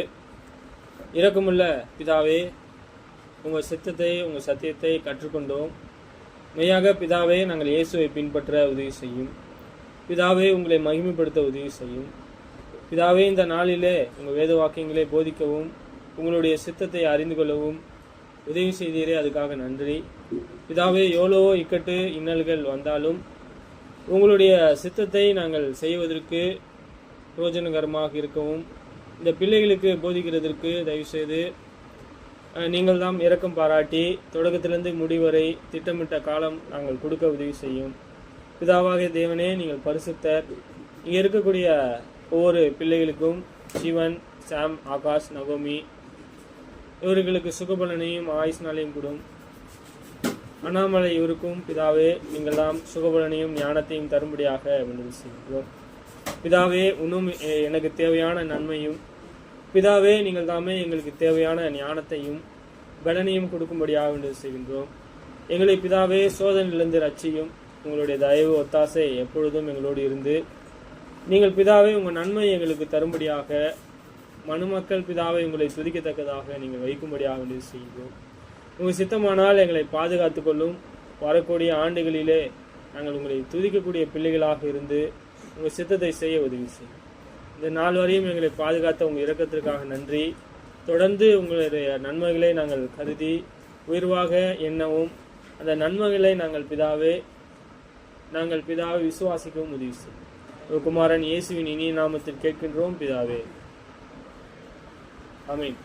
இரக்கமுள்ள பிதாவே, உங்கள் சித்தத்தை, உங்கள் சத்தியத்தை கற்றுக்கொண்டோம். மெய்யாக பிதாவே, நாங்கள் இயேசுவை பின்பற்ற உதவி செய்யும். பிதாவே, உங்களை மகிமைப்படுத்த உதவி செய்யும். பிதாவே, இந்த நாளிலே உங்கள் வேத வாக்கியங்களை போதிக்கவும், உங்களுடைய சித்தத்தை அறிந்து கொள்ளவும் உதவி செய்தீரே, அதுக்காக நன்றி. பிதாவே, எவ்வளவோ இக்கட்டு இன்னல்கள் வந்தாலும் உங்களுடைய சித்தத்தை நாங்கள் செய்வதற்கு பிரயோஜனகரமாக இருக்கவும், இந்த பிள்ளைகளுக்கு போதிக்கிறதற்கு தயவுசெய்து நீங்கள் தான் இரக்கம் பாராட்டி தொடக்கத்திலிருந்து முடிவரை திட்டமிட்ட காலம் நாங்கள் கொடுக்க உதவி செய்யும். பிதாவாகிய தேவனே, நீங்கள் பரிசுத்தர். இங்கே இருக்கக்கூடிய ஒவ்வொரு பிள்ளைகளுக்கும் ஜீவன், சாம், ஆகாஷ், நகோமி இவர்களுக்கு சுகபலனையும் ஆயுஷ்னாலையும் கூடும். அண்ணாமலை இவருக்கும் பிதாவே, நீங்கள் தான் சுகபலனையும் ஞானத்தையும் தரும்படியாக விண்ணப்பம் செய்கிறோம். பிதாவே, இன்னும் எனக்கு தேவையான நன்மையும், பிதாவே, நீங்கள் தாமே எங்களுக்கு தேவையான ஞானத்தையும் பலனையும் கொடுக்கும்படியாக விண்ணப்பம் செய்கின்றோம். எங்களை பிதாவே சோதனையிலிருந்து ரட்சியும். உங்களுடைய தயவு ஒத்தாசை எப்பொழுதும் எங்களோடு இருந்து, நீங்கள் பிதாவே உங்கள் நன்மை எங்களுக்கு தரும்படியாக, மனுமக்கள் பிதாவை உங்களை துதிக்கத்தக்கதாக நீங்கள் வைக்கும்படியாக விண்ணப்பம் செய்கின்றோம். உங்கள் சித்தமானால் எங்களை பாதுகாத்து கொள்ளும். வரக்கூடிய ஆண்டுகளிலே நாங்கள் உங்களை துதிக்கக்கூடிய பிள்ளைகளாக இருந்து உங்கள் சித்தத்தை செய்ய உதவி செய்யும். இந்த நாள் வரையும் எங்களை பாதுகாத்த உங்கள் இரக்கத்திற்காக நன்றி. தொடர்ந்து உங்களுடைய நன்மைகளை நாங்கள் கருதி உயர்வாக எண்ணவும், அந்த நன்மைகளை நாங்கள் பிதாவை விசுவாசிக்கவும் உதவி செய்யும். குமாரன் இயேசுவின் இனிய நாமத்தில் கேட்கின்றோம் பிதாவே. ஆமென்.